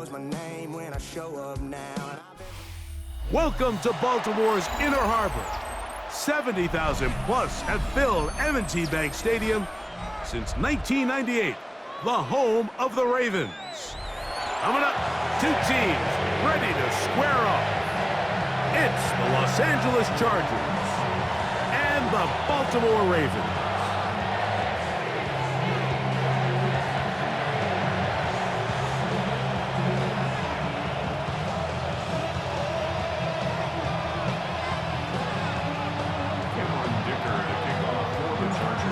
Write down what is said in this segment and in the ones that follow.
knows my name when I show up now. Welcome to Baltimore's Inner Harbor. 70,000 plus have filled M&T Bank Stadium since 1998, the home of the Ravens. Coming up, two teams ready to square off. It's the Los Angeles Chargers and the Baltimore Ravens.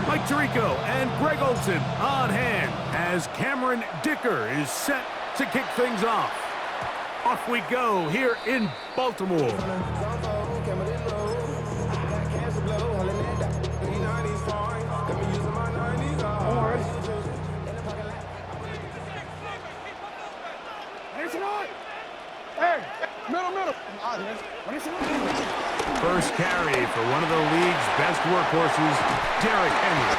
Mike Tirico and Greg Olsen on hand as Cameron Dicker is set to kick things off. Off we go here in Baltimore. First carry for one of the league's best workhorses, Derrick Henry.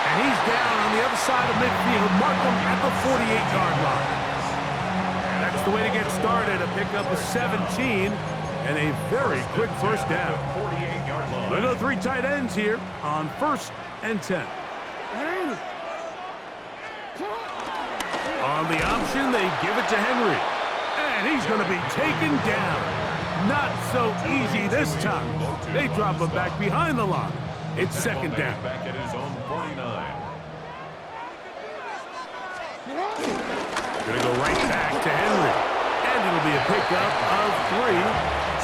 And he's down on the other side of midfield. Mark him at the 48-yard line. That's the way to get started. A pickup of 17 and a very quick first down. There are three tight ends here on 1st and 10. On the option, they give it to Henry. And he's going to be taken down. Not so easy this time. They drop him back behind the line. It's second down. Back at his own 49. Gonna go right back to Henry. And it'll be a pickup of 3.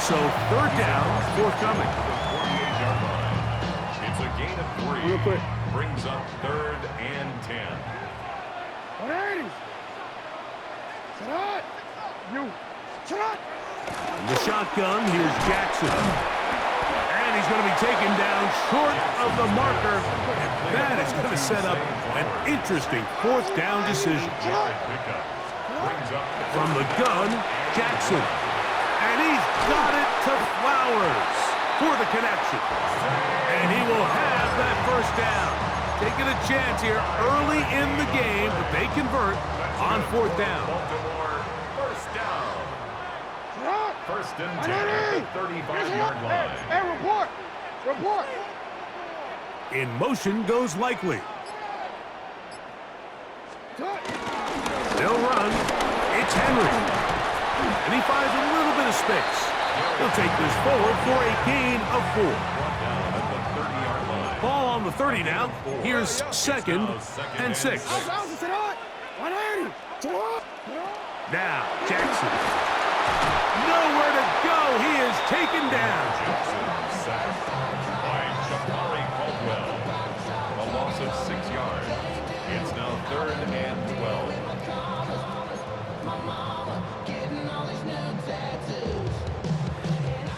So third down, forthcoming. It's a gain of 3. Real quick. Brings up 3rd and 10. In the shotgun, here's Jackson. And he's going to be taken down short of the marker. That is going to set up an interesting fourth down decision. From the gun, Jackson. And he's got it to Flowers for the connection. And he will have that first down. Taking a chance here early in the game, but they convert on fourth down. First and 10 at the 35-yard line. Hey, report! In motion goes Likely. They'll run. It's Henry. And he finds a little bit of space. He'll take this forward for a gain of 4. Ball on the 30 now. Here's 2nd and 6. Now, Jackson. Nowhere to go. He is taken down. Sacked by Jabari Caldwell. A loss of 6 yards. It's now 3rd and 12.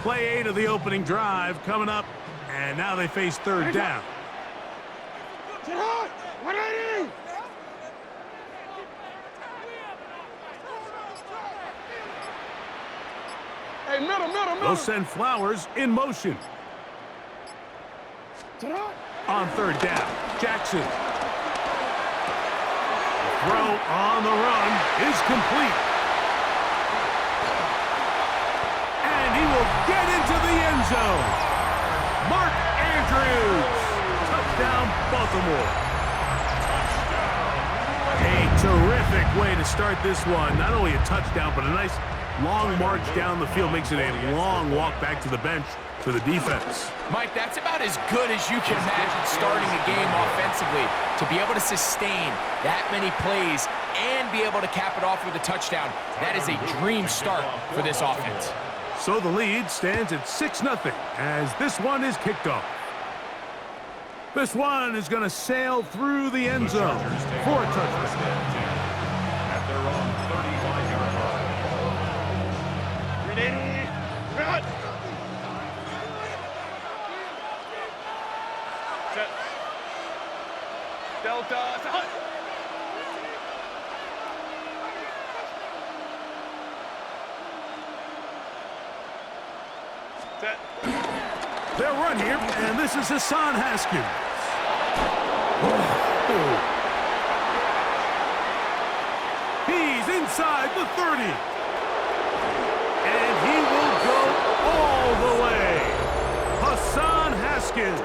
Play 8 of the opening drive coming up, and now they face third down. Hey, middle. They'll send Flowers in motion. On third down, Jackson. Throw on the run is complete. And he will get into the end zone. Mark Andrews. Touchdown, Baltimore. A terrific way to start this one. Not only a touchdown, but a nice long march down the field. Makes it a long walk back to the bench for the defense. Mike, that's about as good as you can imagine starting a game offensively. To be able to sustain that many plays and be able to cap it off with a touchdown, that is a dream start for this offense. So the lead stands at 6-0 as this one is kicked off. This one is going to sail through the end zone for a touchdown. At their own 35-yard line. Delta. They'll run here, and this is Hassan Haskins. He's inside the 30. And he will go all the way. Hassan Haskins.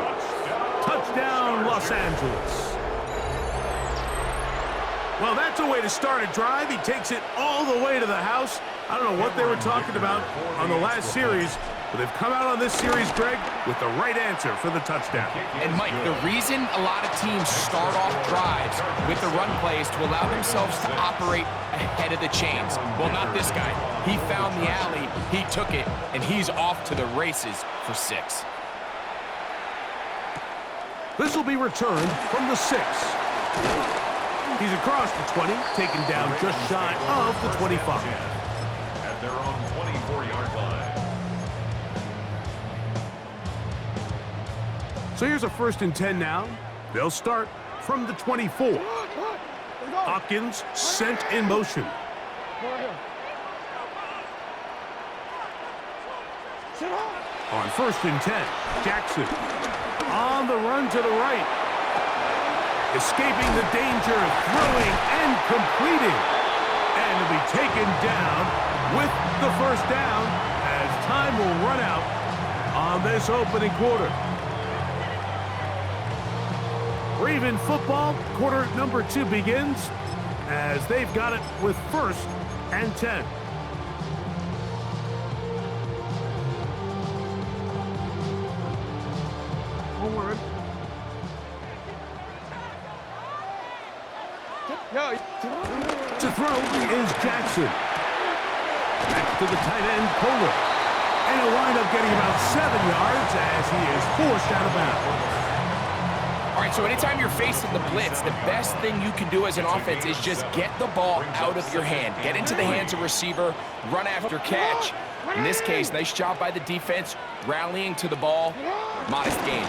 Touchdown, Los Angeles. Well, that's a way to start a drive. He takes it all the way to the house. I don't know what they were talking about on the last series, but they've come out on this series, Greg, with the right answer for the touchdown. And, Mike, the reason a lot of teams start off drives with the run plays to allow themselves to operate ahead of the chains. Well, not this guy. He found the alley, he took it, and he's off to the races for 6. This will be returned from the 6. He's across the 20, taken down just shy of the 25. At their own 24-yard line. So here's a 1st and 10 now. They'll start from the 24. Hopkins sent in motion. On 1st and 10, Jackson on the run to the right. Escaping the danger, throwing and completing. And will be taken down with the 1st down as time will run out on this opening quarter. Raven football, quarter number 2 begins as they've got it with 1st and 10. Forward. To throw is Jackson. Back to the tight end, Kohler. And he'll wind up getting about 7 yards as he is forced out of bounds. All right, so anytime you're facing the blitz, the best thing you can do as an offense is just get the ball out of your hand. Get into the hands of receiver, run after catch. In this case, nice job by the defense, rallying to the ball. Modest gain.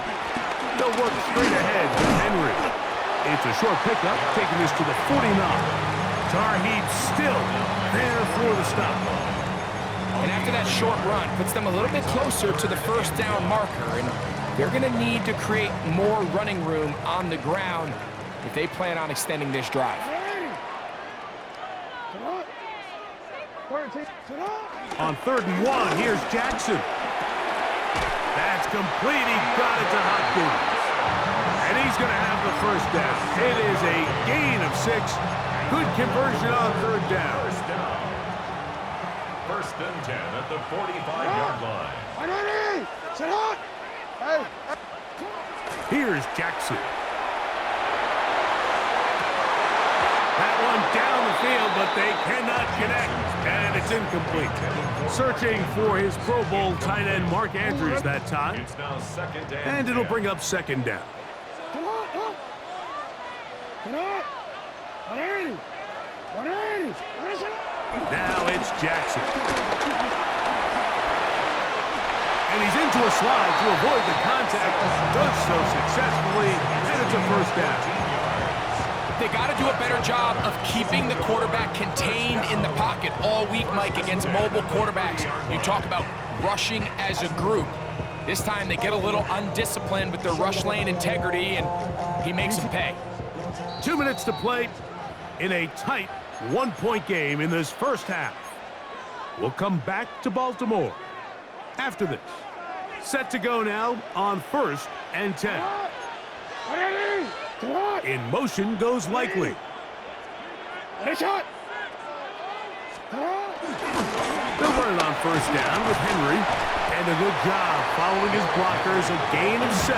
They'll work straight ahead to Henry. It's a short pickup, taking this to the 49. Tar Heat still there for the stop. And after that short run, puts them a little bit closer to the 1st down marker. And they're going to need to create more running room on the ground if they plan on extending this drive. On 3rd and 1, here's Jackson. That's complete. He got it to Hopkins. And he's going to have the 1st down. It is a gain of 6. Good conversion on 3rd down. 1st and 10 at the 45-yard line. Here's Jackson. That one down the field, but they cannot connect, and it's incomplete. Searching for his Pro Bowl tight end, Mark Andrews, that time. It's now 2nd down. And it'll bring up 2nd down. Now it's Jackson. And he's into a slide to avoid the contact. Does so successfully, and it's a 1st down. They got to do a better job of keeping the quarterback contained in the pocket all week, Mike, against mobile quarterbacks. You talk about rushing as a group. This time they get a little undisciplined with their rush lane integrity, and he makes them pay. 2 minutes to play in a tight 1-point game in this 1st half. We'll come back to Baltimore after this. Set to go now on 1st and 10. In motion goes Likely. They'll run it on 1st down with Henry. And a good job following his blockers. A gain of 7.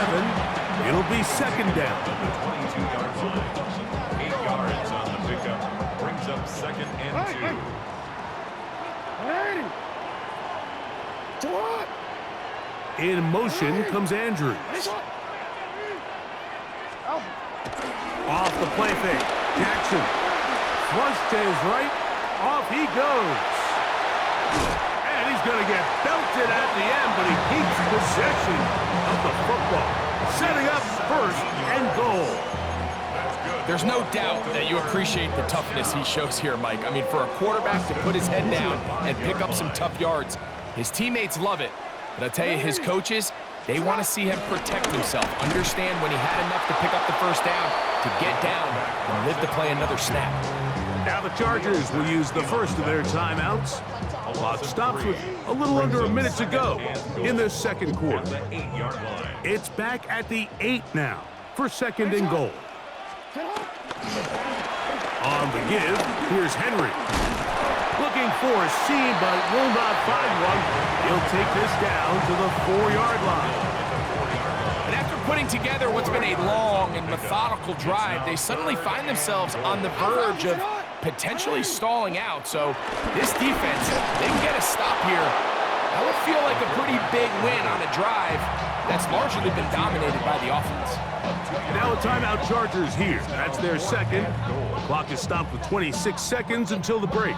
It'll be 2nd down. At the 22-yard line. 8 yards on the pickup. Brings up 2nd and 2. In motion comes Andrews. Off the play fake. Jackson. Flush to his right. Off he goes. And he's going to get belted at the end, but he keeps possession of the football. Setting up 1st and goal. There's no doubt that you appreciate the toughness he shows here, Mike. I mean, for a quarterback to put his head down and pick up some tough yards, his teammates love it. But I'll tell you, his coaches, they want to see him protect himself, understand when he had enough to pick up the 1st down, to get down and live to play another snap. Now the Chargers will use the first of their timeouts. Clock stops with a little under a minute to go in the second quarter. It's back at the 8 now for second and goal. On the give, here's Henry. Looking for a seam, but will not find one. He'll take this down to the 4-yard line. And after putting together what's been a long and methodical drive, they suddenly find themselves on the verge of potentially stalling out. So this defense, they can get a stop here. That would feel like a pretty big win on a drive that's largely been dominated by the offense. Now a timeout Chargers here. That's their second. The clock is stopped with 26 seconds until the break.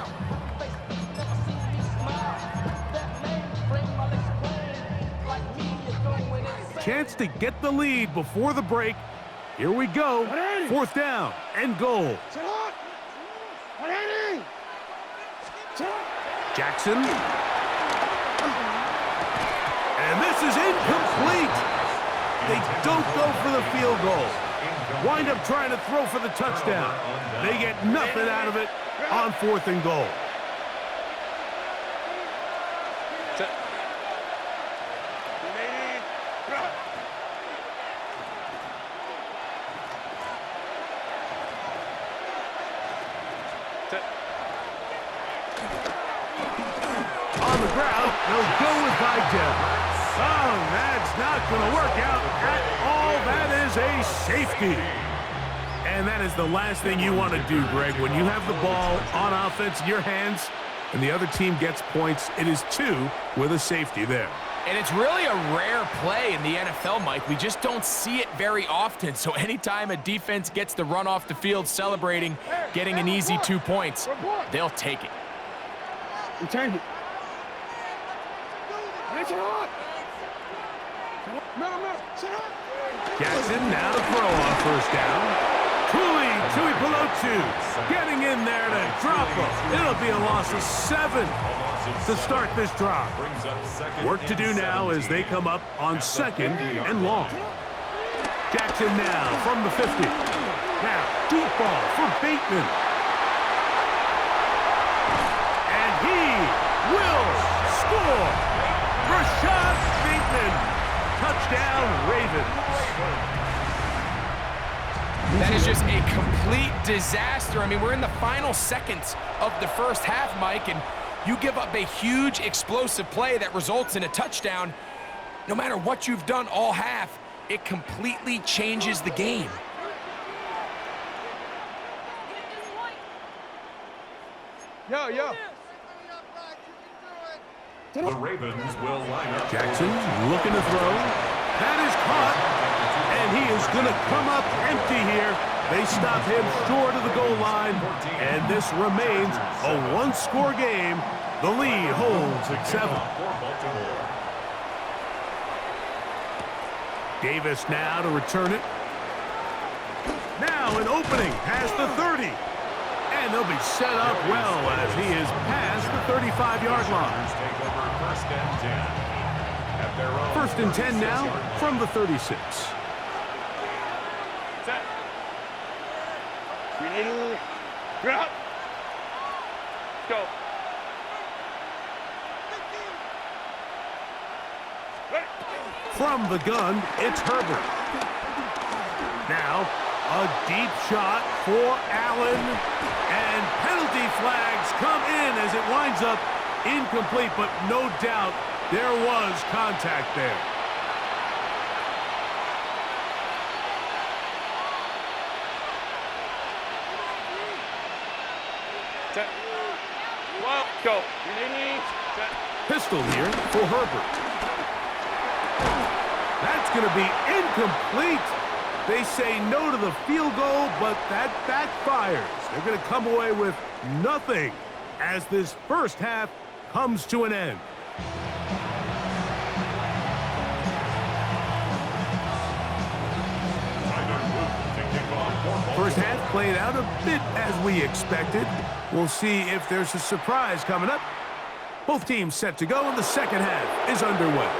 Chance to get the lead before the break. Here we go. 4th down and goal. Jackson. And this is incomplete. They don't go for the field goal. Wind up trying to throw for the touchdown. They get nothing out of it on 4th and goal. On the ground, they'll go with Vidal. Oh, that's not going to work out at all. That is a safety. And that is the last thing you want to do, Greg. When you have the ball on offense in your hands and the other team gets points, it is 2 with a safety there. And it's really a rare play in the NFL, Mike. We just don't see it very often. So anytime a defense gets to run off the field celebrating, getting an easy 2 points, they'll take it. Return it. Jackson now to throw on 1st down. Tui Pelotu getting in there to drop him. It'll be a loss of 7 to start this drive. Work to do now as they come up on 2nd and long. Jackson now from the 50. Now deep ball for Bateman. And he will score. Rashad Bateman. Touchdown, Ravens. That is just a complete disaster. I mean, we're in the final seconds of the first half, Mike, and you give up a huge explosive play that results in a touchdown. No matter what you've done all half, it completely changes the game. Yo. The Ravens will line up. Jackson looking to throw. That is caught. And he is going to come up empty here. They stop him short of the goal line. And this remains a 1-score game. The lead holds at 7. Davis now to return it. Now an opening past the 30. And they'll be set up well as he is past the 35-yard line. First and 10 now from the 36. Set. Ready. Drop. Go. From the gun, it's Herbert. Now, a deep shot for Allen. And penalty flags come in as it winds up incomplete, but no doubt there was contact there. Set. Well, go. Set. Pistol here for Herbert. That's going to be incomplete. They say no to the field goal, but that backfires. They're going to come away with nothing as this first half comes to an end. First half played out a bit as we expected. We'll see if there's a surprise coming up. Both teams set to go, and the second half is underway.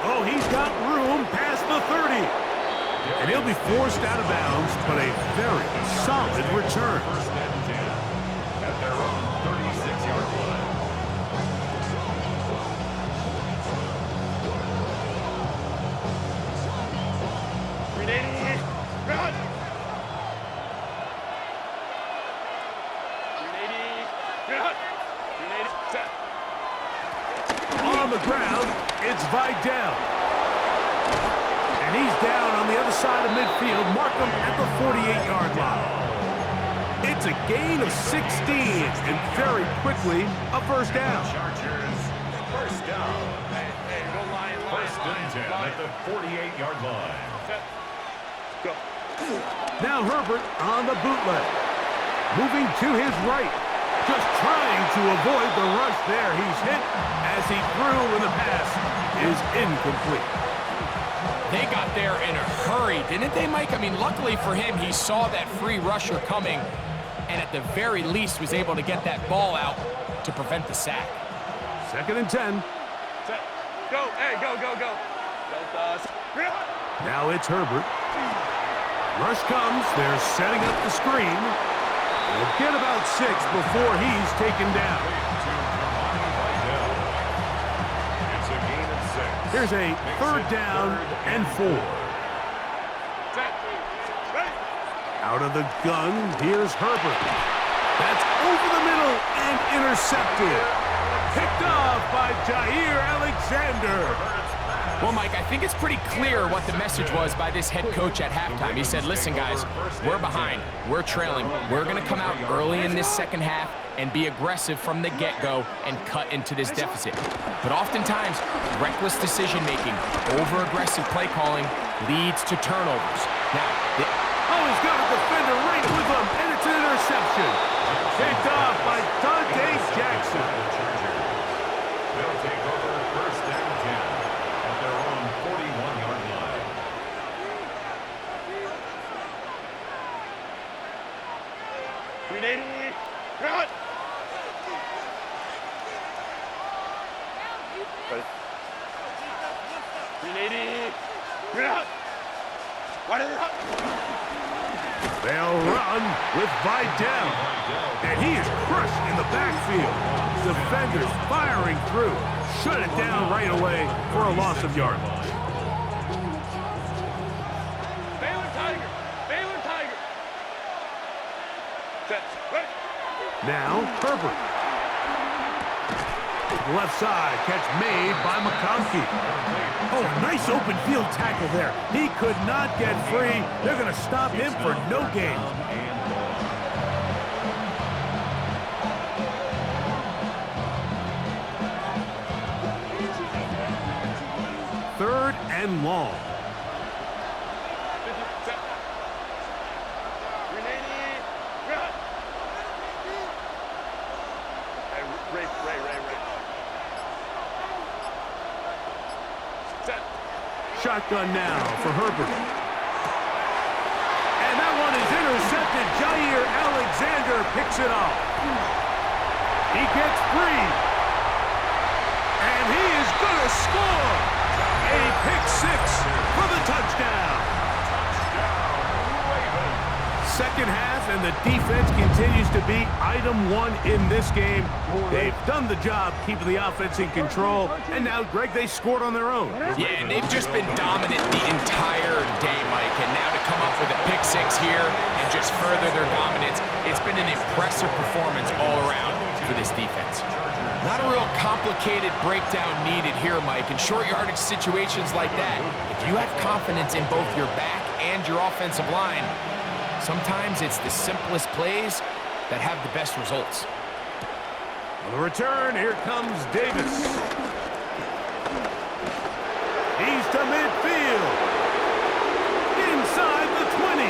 Oh, he's got room past the 30. And he'll be forced out of bounds but a very solid return. First and 10 at their own 36-yard line. On the ground, it's Vidal. And he's down on the other side of midfield. Mark him at the 48-yard line. It's a gain of 16, and very quickly, a first down. Chargers, first down. First and 10 at the 48-yard line. Go. Now Herbert on the bootleg. Moving to his right. Just trying to avoid the rush there. He's hit as he threw, and the pass is incomplete. They got there in a hurry, didn't they, Mike? I mean, luckily for him, he saw that free rusher coming, and at the very least was able to get that ball out to prevent the sack. Second and 10. Set. Go. Hey, go. Now it's Herbert. Rush comes. They're setting up the screen. They'll get about 6 before he's taken down. It's a gain of 6. Here's a third down and 4. Set. Ready. Out of the gun, here's Herbert. That's over the middle and intercepted. Picked off by Jair Alexander. Well, Mike, I think it's pretty clear what the message was by this head coach at halftime. He said, listen, guys, we're behind. We're trailing. We're going to come out early in this second half and be aggressive from the get-go and cut into this deficit. But oftentimes, reckless decision-making, over-aggressive play calling leads to turnovers. Now, He's got a defender right with him, and it's an interception. Picked off by Dante Jackson. They'll take over first and 10 at their own 41-yard line. Ready. Run. Ready. Run. What is it? They'll run with Vidal. And he is crushed in the backfield. Defenders firing through. Shut it down right away for a loss of yardage. Baylor Tiger. Baylor Tiger. Set. Ready. Now, Herbert. Left side, catch made by McConkey. Oh, a nice open field tackle there. He could not get free. They're going to stop him for no gain. Third and long. Set. Ready. Run. Ray. Set. Shotgun now for Herbert. And that one is intercepted. Jair Alexander picks it off. He gets free. And he is going to score. A pick 6 for the touchdown. Second half, and the defense continues to be item 1 in this game. They've done the job keeping the offense in control, and now, Greg, they scored on their own. yeah, and they've just been dominant the entire day, Mike. And now to come up with a pick 6 here and just further their dominance, it's been an impressive performance all around for this defense. Not a real complicated breakdown needed here, Mike. In short yardage situations like that, if you have confidence in both your back and your offensive line, sometimes it's the simplest plays that have the best results. On the return, here comes Davis. He's to midfield. Inside the 20.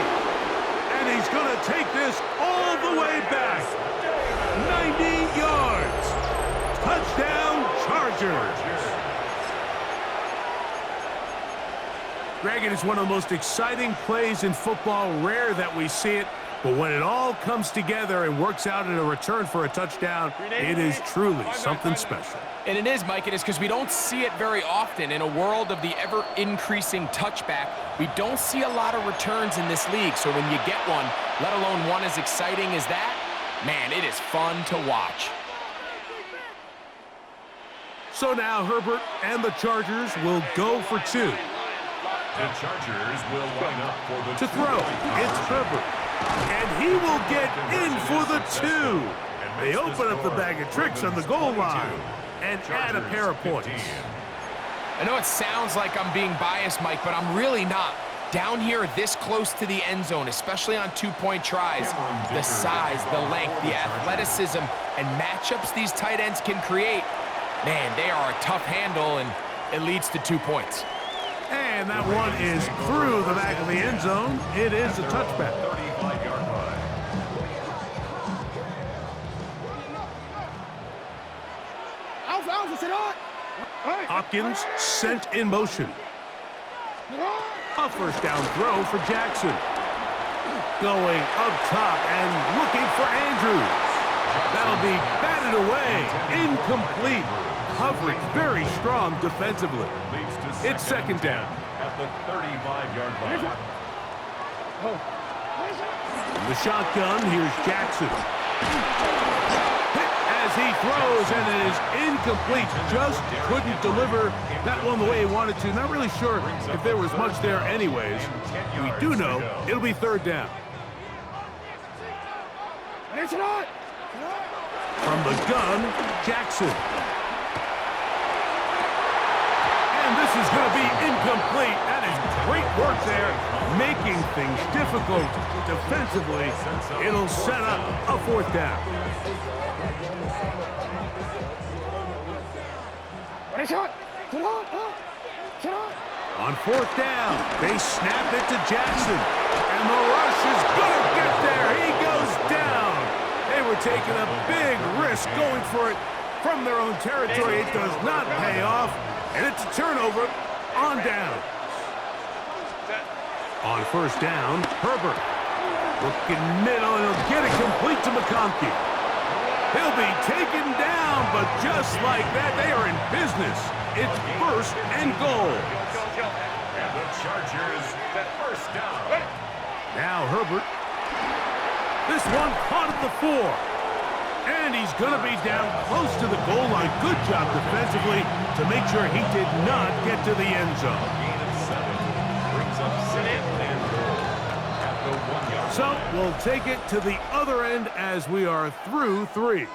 And he's going to take this all the way back. 90 yards. Touchdown, Chargers. Greg, it is one of the most exciting plays in football. Rare that we see it. But when it all comes together and works out in a return for a touchdown, it is truly something special. And it is, Mike. It is because we don't see it very often. In a world of the ever-increasing touchback, we don't see a lot of returns in this league. So when you get one, let alone one as exciting as that, man, it is fun to watch. So now Herbert and the Chargers will go for two. The Chargers will line up for the To throw, it's Herbert. And he will get in for the two. They open up the bag of tricks on the goal line and add a pair of points. I know it sounds like I'm being biased, Mike, but I'm really not. Down here this close to the end zone, especially on two-point tries, the size, the length, the athleticism, and matchups these tight ends can create, man, they are a tough handle, and it leads to 2 points. And that one is through the back of the end zone. It is a touchback. 35-yard line. Hopkins sent in motion. A first down throw for Jackson. Going up top and looking for Andrews. That'll be batted away. Incomplete. Coverage very strong defensively. It's second down. At the 35-yard line. The shotgun, here's Jackson. Hit as he throws, and it is incomplete. Just couldn't deliver that one the way he wanted to. Not really sure if there was much there anyways. We do know it'll be third down. From the gun, Jackson. And this is going to be incomplete. That is great work there, making things difficult defensively. It'll set up a fourth down. On fourth down, they snap it to Jackson. And the rush is going to get there. He goes down. They were taking a big risk going for it from their own territory. It does not pay off. And it's a turnover on down. On first down, Herbert. Looking middle, and he'll get it complete to McConkey. He'll be taken down, but just like that, they are in business. It's first and goal. And the Chargers, first down. Now Herbert. This one caught at the 4. And he's going to be down close to the goal line. Good job defensively to make sure he did not get to the end zone. Gain of 7 brings up 7th and goal at the 1-yard. So we'll take it to the other end as we are through 3.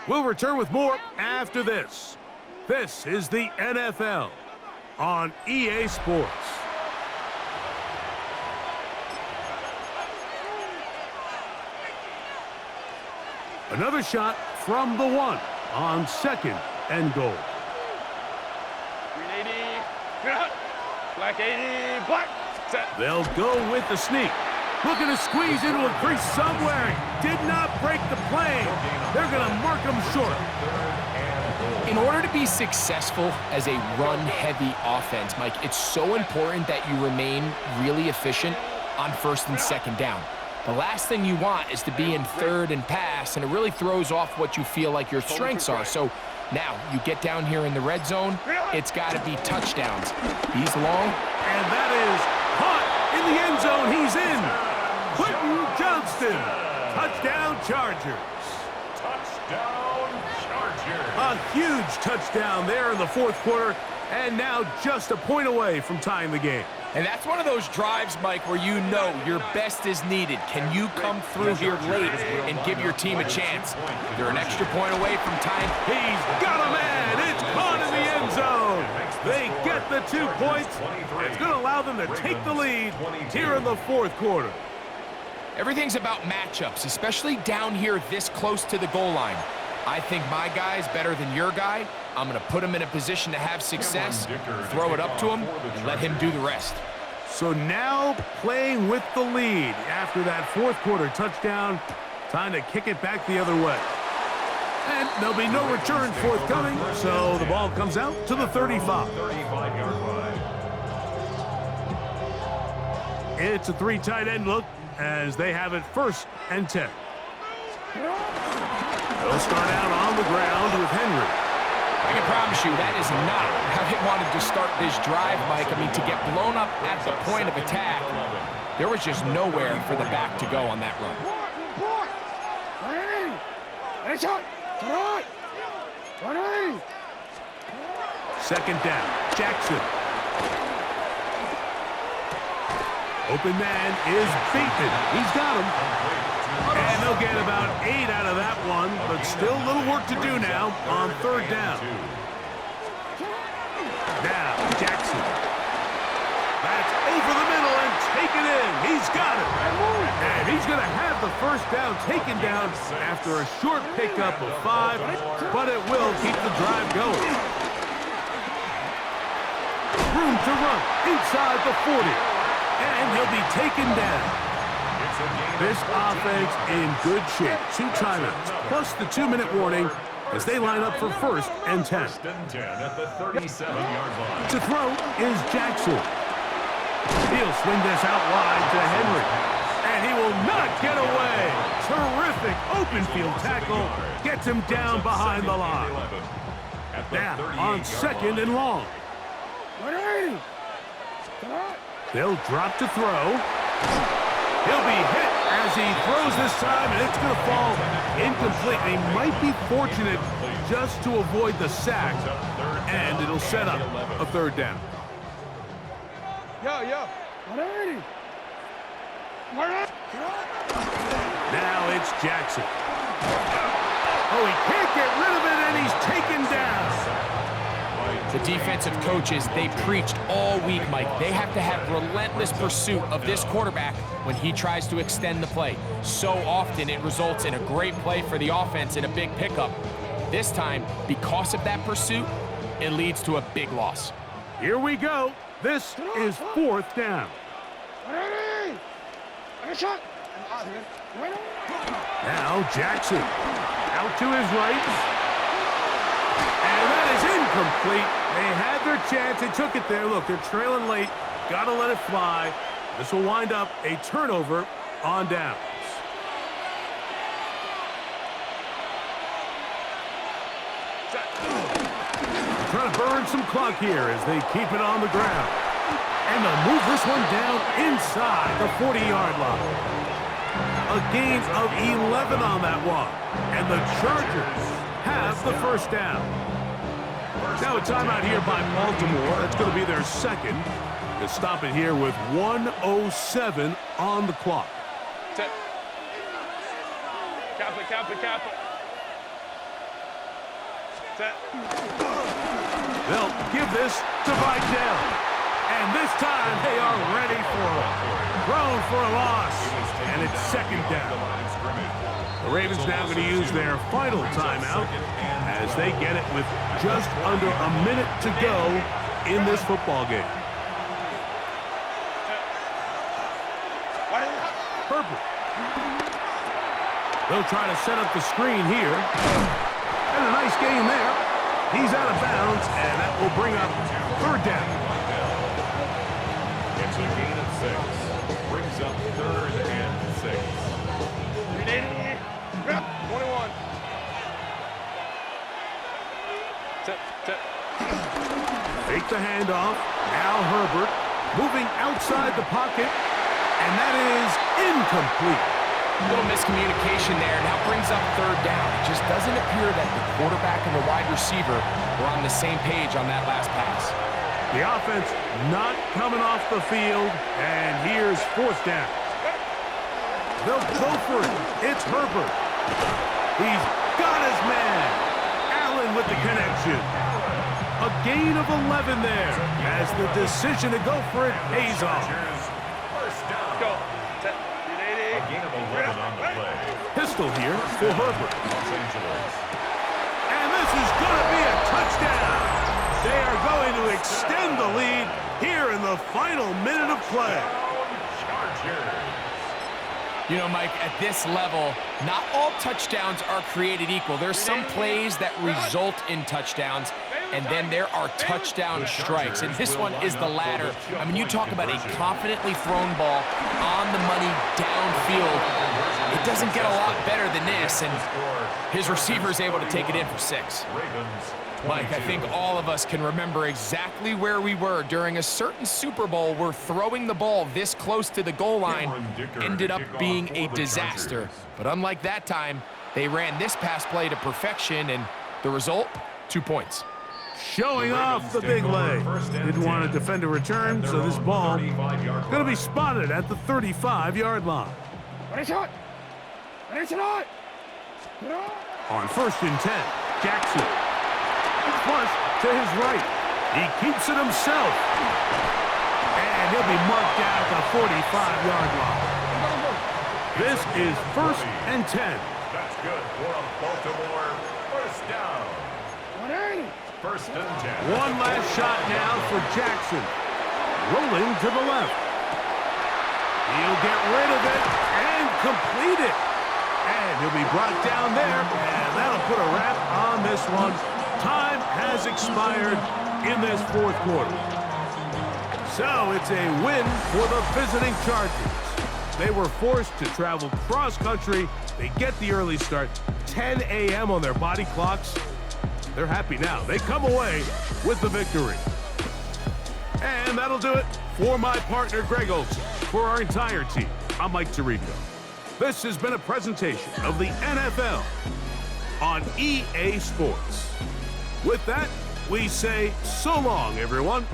We'll return with more after this. This is the NFL on EA Sports. Another shot from the 1 on second and goal. Green 80. Black 80. Black. Set. They'll go with the sneak. Looking to squeeze into a crease somewhere. Did not break the plane. They're going to mark him short. In order to be successful as a run-heavy offense, Mike, it's so important that you remain really efficient on first and second down. The last thing you want is to be in third and pass, and it really throws off what you feel like your strengths are. So now you get down here in the red zone, it's got to be touchdowns. He's long. And that is caught in the end zone. He's in. Quentin Johnston. Touchdown Chargers. Touchdown Chargers. A huge touchdown there in the fourth quarter, and now just a point away from tying the game. And that's one of those drives, Mike, where you know your best is needed. Can you come through here late and give your team a chance? They're an extra point away from tying. He's got a man. It's caught in the end zone. They get the 2 points. It's going to allow them to take the lead here in the fourth quarter. Everything's about matchups, especially down here this close to the goal line. I think my guy is better than your guy. I'm going to put him in a position to have success, throw it up to him, and let him do the rest. So now playing with the lead after that fourth quarter touchdown, time to kick it back the other way. And there'll be no return forthcoming, so the ball comes out to the 35. 35-yard line. It's a 3 tight end look. as they have it 1st and 10. They'll start out on the ground with Henry. I can promise you that is not how they wanted to start this drive, Mike. I mean, to get blown up at the point of attack, there was just nowhere for the back to go on that run. 2nd down, Jackson. Open man is Bateman. He's got him. And they'll get about 8 out of that one, but still a little work to do now on 3rd down. Now, Jackson. That's over the middle and taken in. He's got it. And he's going to have the 1st down taken down after a short pickup of 5, but it will keep the drive going. Room to run inside the 40. And he'll be taken down. This offense in good shape. 2 timeouts, plus the 2-minute warning as they line up for 1st and 10. First and 10 at the 37-yard line. To throw is Jackson. He'll swing this out wide to Henry. And he will not get away. Terrific open field tackle. Gets him down behind the line. Now on 2nd and long. They'll drop to throw. He'll be hit as he throws this time, and it's going to fall incomplete. He might be fortunate just to avoid the sack, and it'll set up a 3rd down. Now it's Jackson. Oh, he can't get rid of it, and he's taken down. The defensive coaches, they preached all week, Mike. They have to have relentless pursuit of this quarterback when he tries to extend the play. So often it results in a great play for the offense and a big pickup. This time, because of that pursuit, it leads to a big loss. Here we go. This is 4th down. Now Jackson out to his right. And that is incomplete. They had their chance. They took it there. Look, they're trailing late. Got to let it fly. This will wind up a turnover on downs. Trying to burn some clock here as they keep it on the ground. And they'll move this one down inside the 40-yard line. A gain of 11 on that one. And the Chargers have the 1st down. Now a timeout here by Baltimore. That's going to be their 2nd. They'll stop it here with 1:07 on the clock. Cap it. Set. They'll give this to Vidal. And this time they are ready for it. Thrown for a loss. And it's 2nd down. The Ravens now going to use their final timeout as they get it with just under a minute to go in this football game. Herbert. They'll try to set up the screen here. And a nice gain there. He's out of bounds, and that will bring up 3rd down. It's a gain of 6. Brings up 3rd and 6. 21. Set. Fake the handoff. Now Herbert moving outside the pocket, and that is incomplete. A little miscommunication there. Now brings up 3rd down. It just doesn't appear that the quarterback and the wide receiver were on the same page on that last pass. The offense not coming off the field, and here's 4th down. They'll go for it. It's Herbert. He's got his man. Allen with the connection. A gain of 11 there as the decision to go for it pays off. Go. Set. A gain of 11 on the play. Pistol here for Herbert. Los Angeles. And this is going to be a touchdown. They are going to extend the lead here in the final minute of play. Chargers. You know, Mike, at this level, not all touchdowns are created equal. There's some plays that result in touchdowns. and then there are touchdown strikes. And this one is the latter. I mean, you talk about a confidently thrown ball on the money downfield. It doesn't get a lot better than this, and his receiver is able to take it in for 6. Mike, I think all of us can remember exactly where we were during a certain Super Bowl where throwing the ball this close to the goal line ended up being a disaster. But unlike that time, they ran this pass play to perfection, and the result, 2 points. Showing off the big leg. Didn't want to defend a return, so this ball going to be spotted at the 35-yard line. On 1st and 10, Jackson. Flush to his right. He keeps it himself. And he'll be marked down at the 45-yard line. This is 1st and 10. That's good for a Baltimore first down. 1st and 10. One last shot now for Jackson. Rolling to the left. He'll get rid of it and complete it. And he'll be brought down there, and that'll put a wrap on this one. Time has expired in this 4th quarter. So it's a win for the visiting Chargers. They were forced to travel cross-country. They get the early start, 10 a.m. on their body clocks. They're happy now. They come away with the victory. And that'll do it for my partner, Greg Olson. For our entire team, I'm Mike Tirico. This has been a presentation of the NFL on EA Sports. With that, we say so long, everyone.